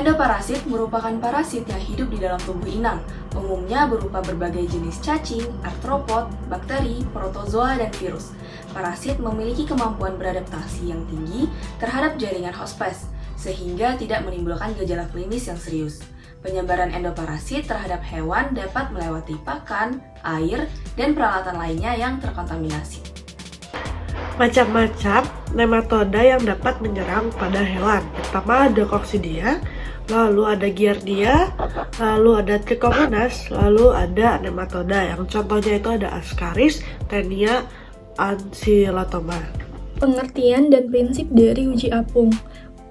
Endoparasit merupakan parasit yang hidup di dalam tubuh inang, umumnya berupa berbagai jenis cacing, artropod, bakteri, protozoa, dan virus. Parasit memiliki kemampuan beradaptasi yang tinggi terhadap jaringan hospes, sehingga tidak menimbulkan gejala klinis yang serius. Penyebaran endoparasit terhadap hewan dapat melewati pakan, air, dan peralatan lainnya yang terkontaminasi. Macam-macam nematoda yang dapat menyerang pada hewan. Pertama ada Coccidia, lalu ada Giardia, lalu ada Trichomonas, lalu ada nematoda yang contohnya itu ada Ascaris, Taenia, Ancylotoma. Pengertian dan prinsip dari uji apung.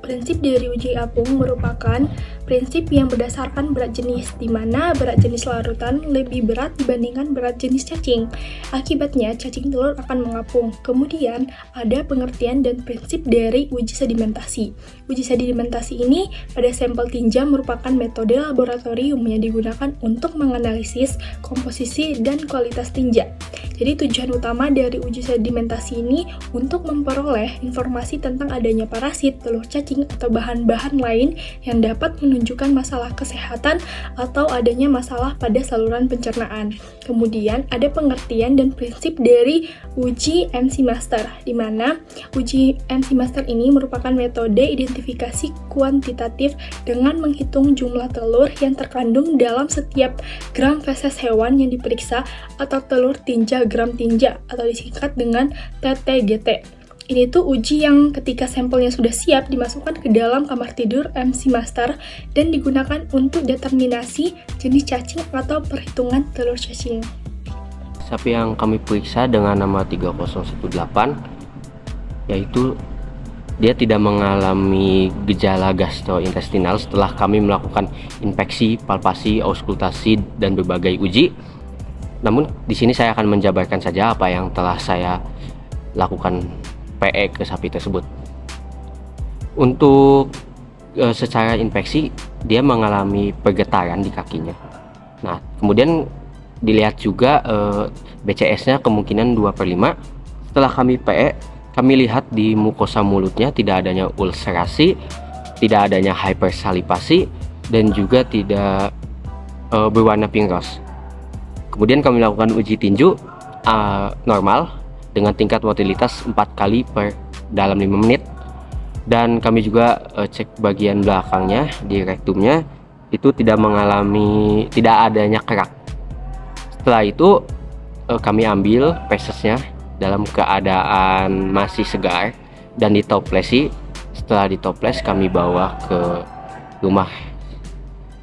Prinsip dari uji apung merupakan prinsip yang berdasarkan berat jenis, di mana berat jenis larutan lebih berat dibandingkan berat jenis cacing. Akibatnya, cacing telur akan mengapung. Kemudian, ada pengertian dan prinsip dari uji sedimentasi. Uji sedimentasi ini pada sampel tinja merupakan metode laboratorium yang digunakan untuk menganalisis komposisi dan kualitas tinja. Jadi tujuan utama dari uji sedimentasi ini untuk memperoleh informasi tentang adanya parasit, telur cacing, atau bahan-bahan lain yang dapat menunjukkan masalah kesehatan atau adanya masalah pada saluran pencernaan. Kemudian ada pengertian dan prinsip dari uji MC Master, di mana uji MC Master ini merupakan metode identifikasi kuantitatif dengan menghitung jumlah telur yang terkandung dalam setiap gram feses hewan yang diperiksa atau telur tinja gram tinja atau disingkat dengan TTGT. Ini tuh uji yang ketika sampelnya sudah siap dimasukkan ke dalam kamar tidur MC Master dan digunakan untuk determinasi jenis cacing atau perhitungan telur cacing. Sapi yang kami periksa dengan nama 3018 yaitu dia tidak mengalami gejala gastrointestinal setelah kami melakukan inspeksi, palpasi, auskultasi, dan berbagai uji. Namun di sini saya akan menjabarkan saja apa yang telah saya lakukan PE ke sapi tersebut. Untuk secara infeksi dia mengalami pergetaran di kakinya. Nah, kemudian dilihat juga BCS-nya kemungkinan 2/5. Setelah kami PE, kami lihat di mukosa mulutnya tidak adanya ulserasi, tidak adanya hypersalipasi, dan juga tidak berwarna pink rose. Kemudian kami lakukan uji tinju normal dengan tingkat motilitas 4 kali per dalam 5 menit, dan kami juga cek bagian belakangnya di rektumnya itu tidak adanya kerak. Setelah itu kami ambil fesesnya dalam keadaan masih segar dan ditoplesi. Setelah ditoples kami bawa ke rumah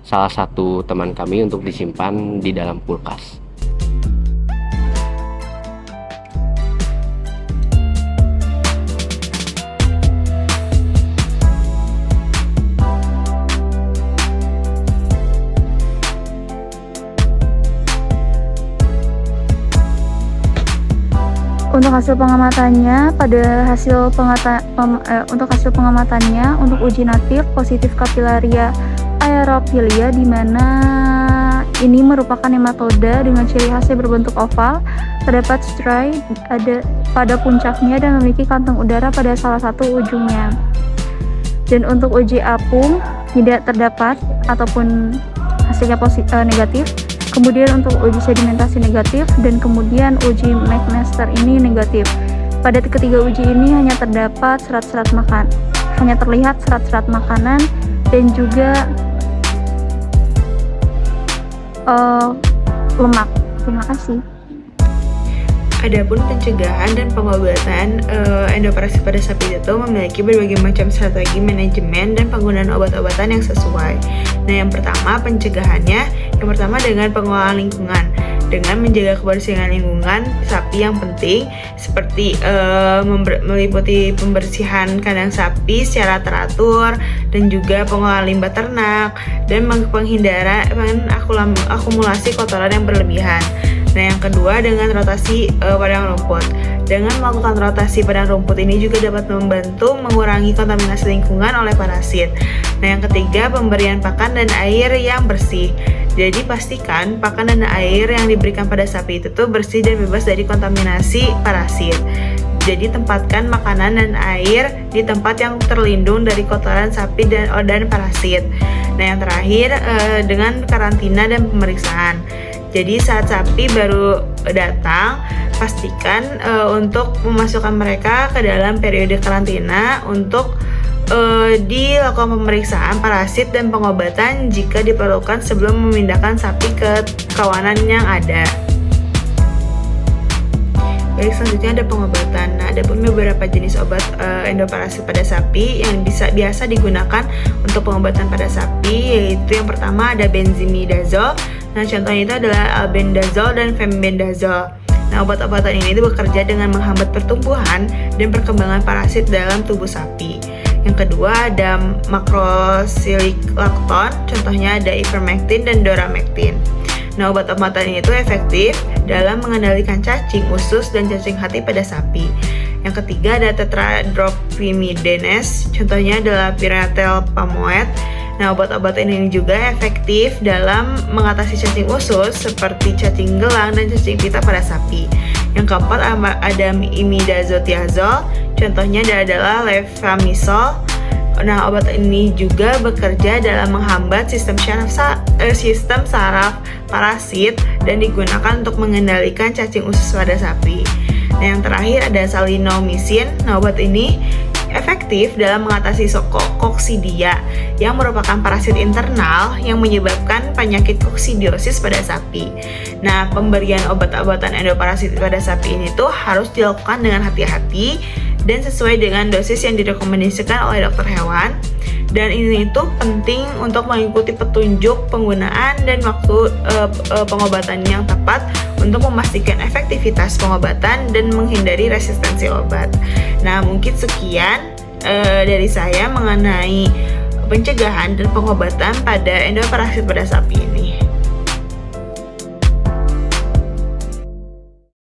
salah satu teman kami untuk disimpan di dalam kulkas. Untuk hasil pengamatannya, untuk uji natif positif Capillaria aeropilia, di mana ini merupakan nematoda dengan ciri khasnya berbentuk oval, terdapat stripe pada puncaknya dan memiliki kantong udara pada salah satu ujungnya. Dan untuk uji apung tidak terdapat ataupun hasilnya negatif. Kemudian untuk uji sedimentasi negatif, dan kemudian uji McMaster ini negatif. Pada ketiga uji ini hanya terlihat serat-serat makanan dan juga lemak. Terima kasih. Adapun pencegahan dan pengobatan endoparasit pada sapi itu memiliki berbagai macam strategi manajemen dan penggunaan obat-obatan yang sesuai. Nah, yang pertama pencegahannya, yang pertama dengan pengelolaan lingkungan, dengan menjaga kebersihan lingkungan sapi yang penting, seperti meliputi pembersihan kandang sapi secara teratur dan juga pengolahan limbah ternak dan penghindaran akumulasi kotoran yang berlebihan. Nah, yang kedua dengan rotasi padang rumput. Dengan melakukan rotasi padang rumput ini juga dapat membantu mengurangi kontaminasi lingkungan oleh parasit. Nah, yang ketiga pemberian pakan dan air yang bersih. Jadi pastikan pakan dan air yang diberikan pada sapi itu tuh bersih dan bebas dari kontaminasi parasit. Jadi tempatkan makanan dan air di tempat yang terlindung dari kotoran sapi dan parasit. Nah yang terakhir dengan karantina dan pemeriksaan. Jadi saat sapi baru datang, pastikan untuk memasukkan mereka ke dalam periode karantina untuk dilakukan pemeriksaan parasit dan pengobatan jika diperlukan sebelum memindahkan sapi ke kawanan yang ada. Baik, selanjutnya ada pengobatan. Nah, ada pun beberapa jenis obat endoparasit pada sapi yang biasa digunakan untuk pengobatan pada sapi, yaitu yang pertama ada benzimidazole. Nah, contohnya itu adalah albendazole dan fembendazole. Nah, obat-obatan ini bekerja dengan menghambat pertumbuhan dan perkembangan parasit dalam tubuh sapi. Yang kedua ada macrosilikakton, contohnya ada ivermectin dan doramectin. Nah, obat-obatan ini itu efektif dalam mengendalikan cacing usus dan cacing hati pada sapi. Yang ketiga ada tetradroprimidenes, contohnya adalah piratel pamoate. Nah, obat-obatan ini juga efektif dalam mengatasi cacing usus seperti cacing gelang dan cacing pita pada sapi. Yang keempat ada imidazotiazole, contohnya adalah levamisole. Nah, obat ini juga bekerja dalam menghambat sistem saraf parasit dan digunakan untuk mengendalikan cacing usus pada sapi. Nah, yang terakhir ada salinomycin. Nah, obat ini efektif dalam mengatasi koksidia yang merupakan parasit internal yang menyebabkan penyakit koksidiosis pada sapi. Nah, pemberian obat-obatan endoparasit pada sapi ini tuh harus dilakukan dengan hati-hati dan sesuai dengan dosis yang direkomendasikan oleh dokter hewan. Dan ini tuh penting untuk mengikuti petunjuk penggunaan dan waktu pengobatan yang tepat untuk memastikan efektivitas pengobatan dan menghindari resistensi obat. Nah, mungkin sekian dari saya mengenai pencegahan dan pengobatan pada endoparasit pada sapi.